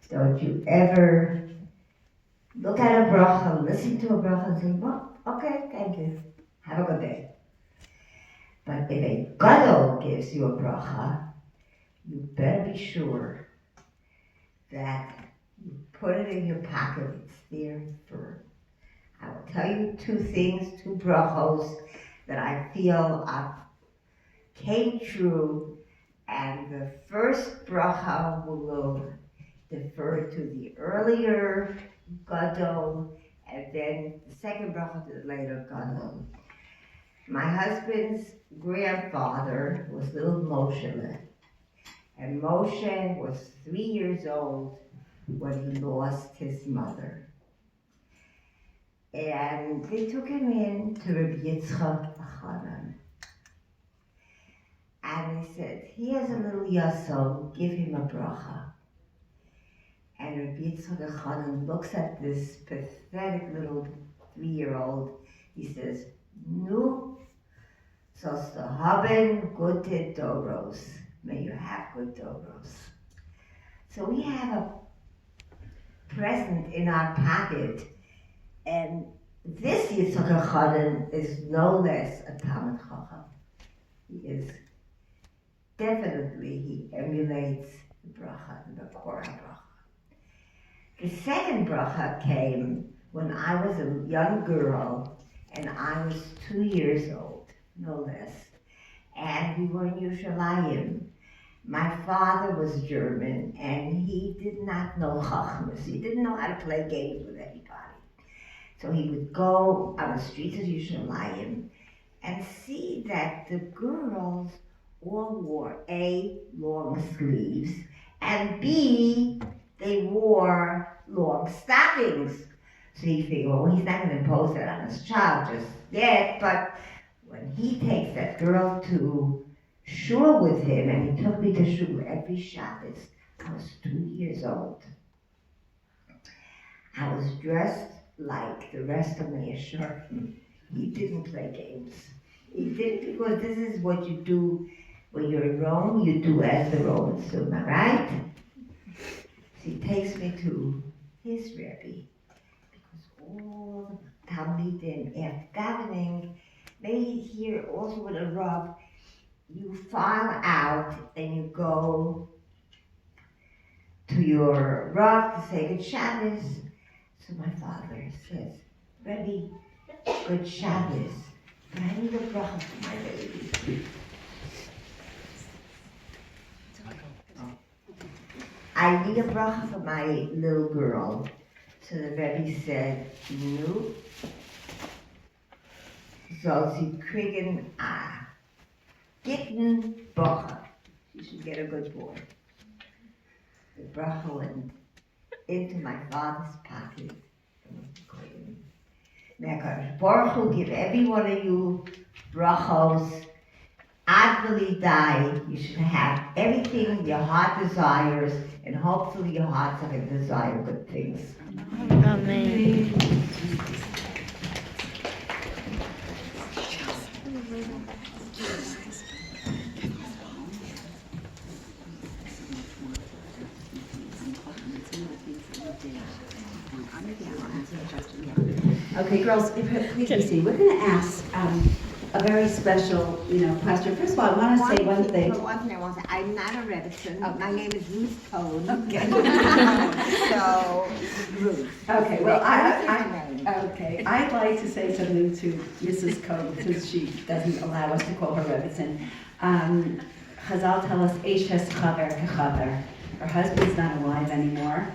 Don't you ever look at a bracha, listen to a bracha and say, well, okay, thank you, have a good day. But if a gadol gives you a bracha, you better be sure that you put it in your pocket, it's there for. I will tell you two things, two brachos that I feel came true, and the first bracha will defer to the earlier gadol, and then the second bracha to the later gadol. My husband's grandfather was little Moshe, and Moshe was 3 years old when he lost his mother. And they took him in to Rabbi Yitzchak Achanan. And they said, he has a little yasol, give him a bracha. And Rabbi Yitzchak Achanan looks at this pathetic little 3-year-old. He says, Nu, sollst du haben gute doros. May you have good doros. So we have a present in our pocket, and this Yitzchak Achanan is no less a Talmid Chacham. He is definitely, he emulates the bracha, the Korah bracha. The second bracha came when I was a young girl, and I was 2 years old, no less. And we were in Yerushalayim. My father was German, and he did not know Chachmas. He didn't know how to play games with anybody. So he would go on the streets of Yerushalayim and see that the girls all wore A, long sleeves, and B, they wore long stockings. So he figured, well, he's not going to impose that on his child just yet, but when he takes that girl to shul with him, and he took me to shul every Shabbos, I was 2 years old. I was dressed like the rest of my yeshurim. He didn't play games. He didn't, because this is what you do when you're in Rome, you do as the Romans do, am I right? So he takes me to his Rebbe, because all the Talmidim, after davening, they hear also with a Rav, you file out and you go to your Rav to say good Shabbos. So my father says, Rebbe, good Shabbos, but I need a bracha for my baby. I need a bracha for my little girl. So the Rebbe said, Nu, soll sie kriegen a gitten bracha. She should get a good boy. The bracha went into my father's pocket. May HaKadosh Baruch Hu give every one of you brachos. Ad v'lidai, you should have everything your heart desires, and hopefully your hearts are going to desire good things. Amen. Okay, girls, please be seated. We're going to ask a very special, question. First of all, I want to say one thing. One thing I want to say, I'm not a Rebbetzin. Oh. My name is Ruth Cohn. Okay. So, Ruth. Okay, well, Okay. I'd like to say something to Mrs. Cohn, since she doesn't allow us to call her Rebbetzin. Chazal tell us, Eshes chaver kechaver. Her husband's not alive anymore,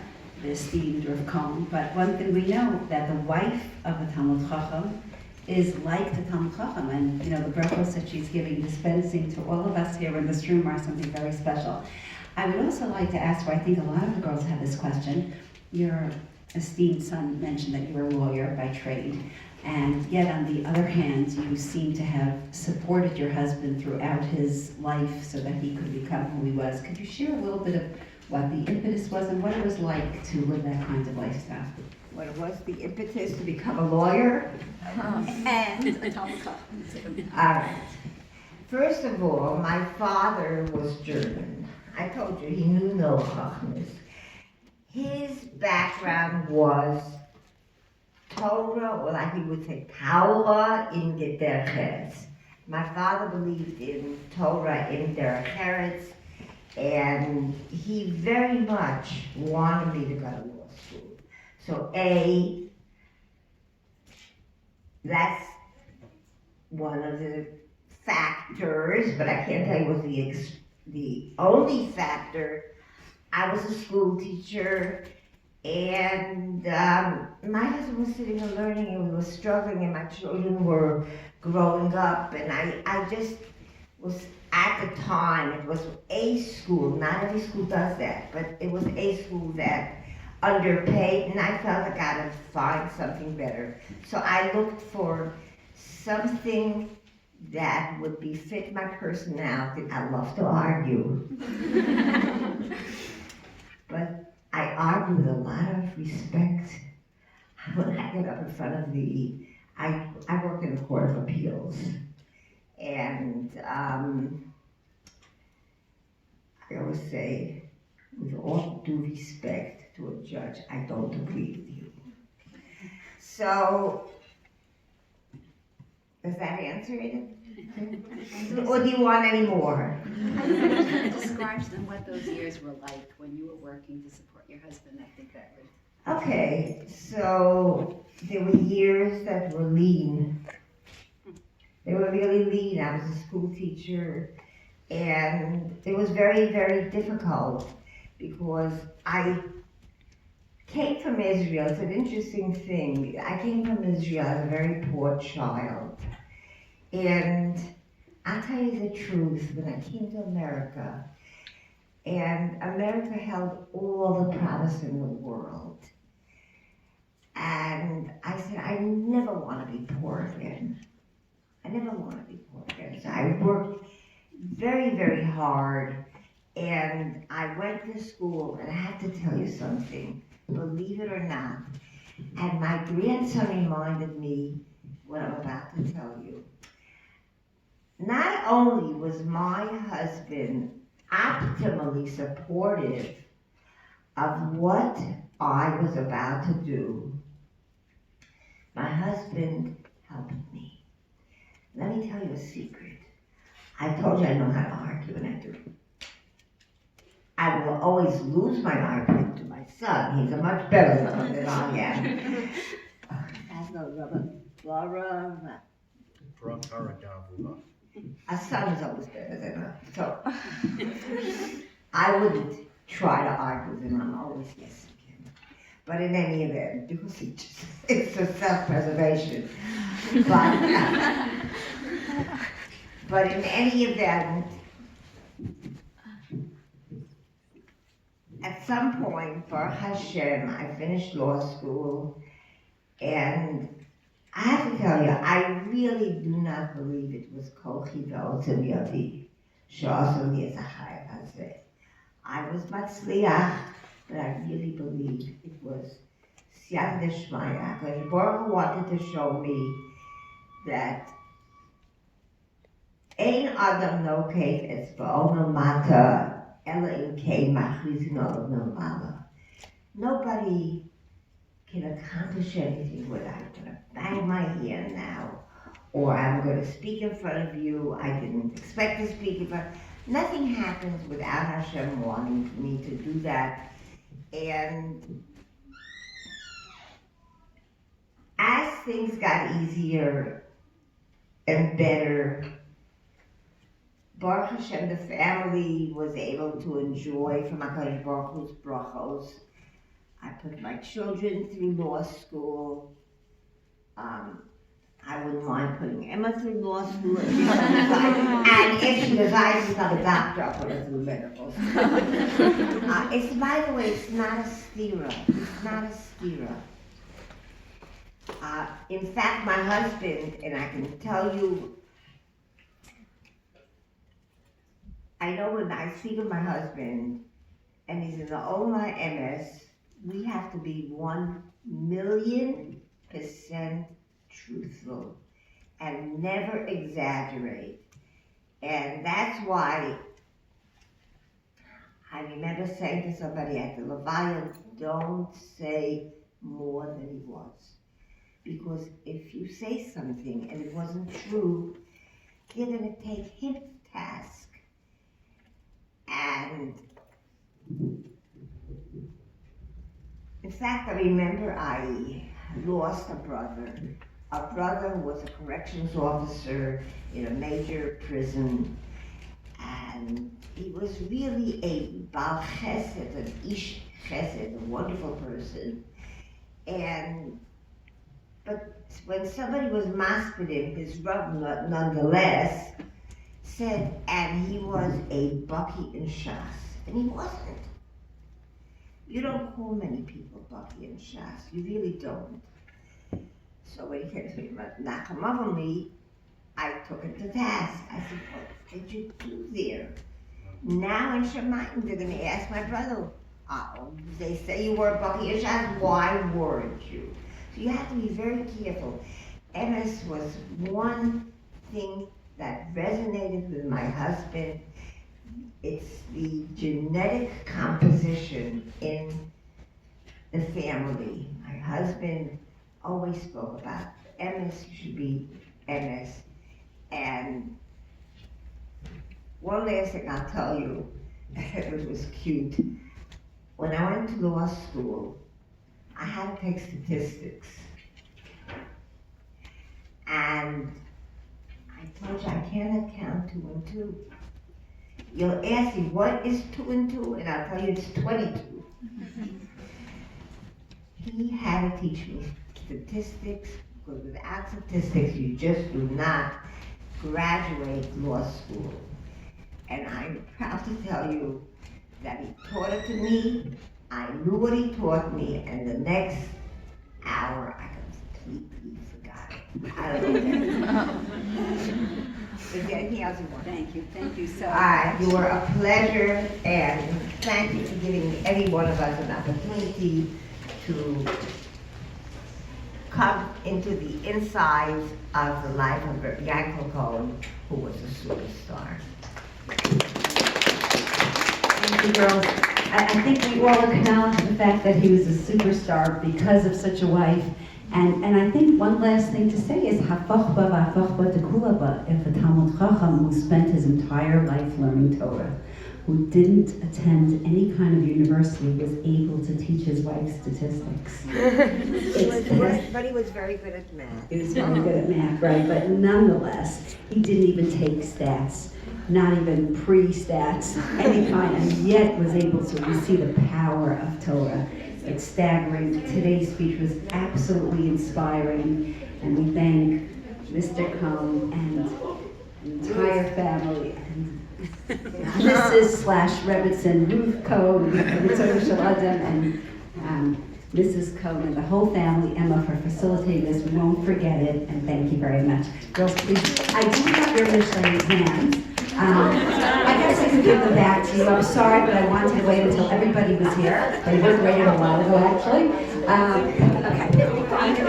the esteemed Rav Cohn, but one thing we know, that the wife of a Talmid Chacham is like the Talmid Chacham, and the brachos that she's giving, dispensing to all of us here in this room are something very special. I would also like to ask her, I think a lot of the girls have this question. Your esteemed son mentioned that you were a lawyer by trade, and yet on the other hand, you seem to have supported your husband throughout his life so that he could become who he was. Could you share a little bit of what the impetus was and what it was like to live that kind of lifestyle? What it was the impetus to become a lawyer? And a Talmid Chacham. all right. First of all, my father was German, I told you, he knew no chachmas. His background was Torah, or like we would say, Torah in Derech Eretz. My father believed in Torah in Derech Eretz, and he very much wanted me to go to law school. So that's one of the factors, but I can't tell you what the only factor. I was a school teacher, and my husband was sitting and learning, and we were struggling, and my children were growing up, and I just was, at the time, it was a school, not every school does that, but it was a school that underpaid, and I felt I gotta find something better. So I looked for something that would befit my personality. I love to argue. But I argue with a lot of respect. When I get up in front of I work in the Court of Appeals. And I always say, with all due respect to a judge, I don't agree with you. So, does that answer it? Or do you want any more? Describe to them what those years were like when you were working to support your husband. I think that would. Okay, so there were years that were lean. They were really lean. I was a school teacher, and it was very, very difficult because I came from Israel. It's an interesting thing. I came from Israel as a very poor child. And I'll tell you the truth, when I came to America, and America held all the promise in the world, and I said, I never want to be poor again. I never want to be poor again. So I worked very, very hard, and I went to school, and I have to tell you something, believe it or not, and my grandson reminded me what I'm about to tell you. Not only was my husband optimally supportive of what I was about to do, my husband helped me. Let me tell you a secret. I told you I know how to argue, and I do. I will always lose my argument to my son. He's a much better son than I am. That's no rubber. A son is always better than a, so I wouldn't try to argue with him. I'm always guessing him. But in any event, because it's a self-preservation. But in any event, at some point, Baruch Hashem, I finished law school, and I have to tell you, I really do not believe it was Kol Chivel to Yadi, Sha'asam Yezachai Hazeh. I was Matzliach, but I really believe it was Siyat Deshmaya, because Baruch wanted to show me that Ein Adam no Keif Etzba'o no Mata Ela Im Kein Machrizin Olav no Mala. Nobody can accomplish anything without I'm going to bang my hand now, or I'm going to speak in front of you. I didn't expect to speak in front. Nothing happens without Hashem wanting me to do that. And as things got easier and better, Baruch Hashem, the family was able to enjoy from HaKadosh Baruch Hu's brachos. I put my children through law school. I wouldn't mind putting Emma through law school if she decides. And if she decides to become a doctor, I'll put her through medical school. It's, by the way, it's not a stira. It's not a stira. In fact, my husband, and I can tell you, I know when I speak of my husband, and he's in the Ola MS, we have to be 1,000,000% truthful and never exaggerate. And that's why I remember saying to somebody at the Leviathan, don't say more than he was. Because if you say something and it wasn't true, you're going to take him to task. And in fact, I remember I lost a brother. A brother who was a corrections officer in a major prison. And he was really a Baal Chesed, an Ish Chesed, a wonderful person. But when somebody was masculine, his Rav nonetheless said, and he was a Bucky in Shas, and he wasn't. You don't call many people Bucky in Shas, you really don't. So when he came to me about Nachamavami, I took him to task. I said, what did you do there? Now in Shemayim, they're going to ask my brother, they say you were a Bucky in Shas, why weren't you? So you have to be very careful. MS was one thing that resonated with my husband. It's the genetic composition in the family. My husband always spoke about MS should be MS. And one last thing I'll tell you, it was cute. When I went to law school, I had to take statistics. And I told you I cannot count 2 and 2. You'll ask me, what is 2 and 2? And I'll tell you it's 22. He had to teach me statistics, because without statistics, you just do not graduate law school. And I'm proud to tell you that he taught it to me. I knew what he taught me, and the next hour I completely forgot it. I don't know. Is there anything else you want? Thank you so All much. right, you were a pleasure, and thank you for giving every one of us an opportunity to come into the insides of the life of Yankel Cohen, who was a superstar. Thank you, girls. I think we all acknowledge the fact that he was a superstar because of such a wife. And I think one last thing to say is hafach ba v'hafach ba tekula ba. If a Talmud Chacham who spent his entire life learning Torah, who didn't attend any kind of university, was able to teach his wife statistics. But he was very good at math. He was very good at math, right? But nonetheless, he didn't even take stats, not even pre-stats, any kind, and yet was able to. We see the power of Torah. It's staggering. Today's speech was absolutely inspiring, and we thank Mr. Cohn and the entire family, and Mrs./Rebbitzin, Ruth Cohn, and Mrs. Cohn, and the whole family, Emma, for facilitating this. We won't forget it, and thank you very much. Girls, please. I do have your Michelin hands. I guess I can give them back to you. I'm sorry, but I wanted to wait until everybody was here. They weren't ready a while ago, actually. Okay.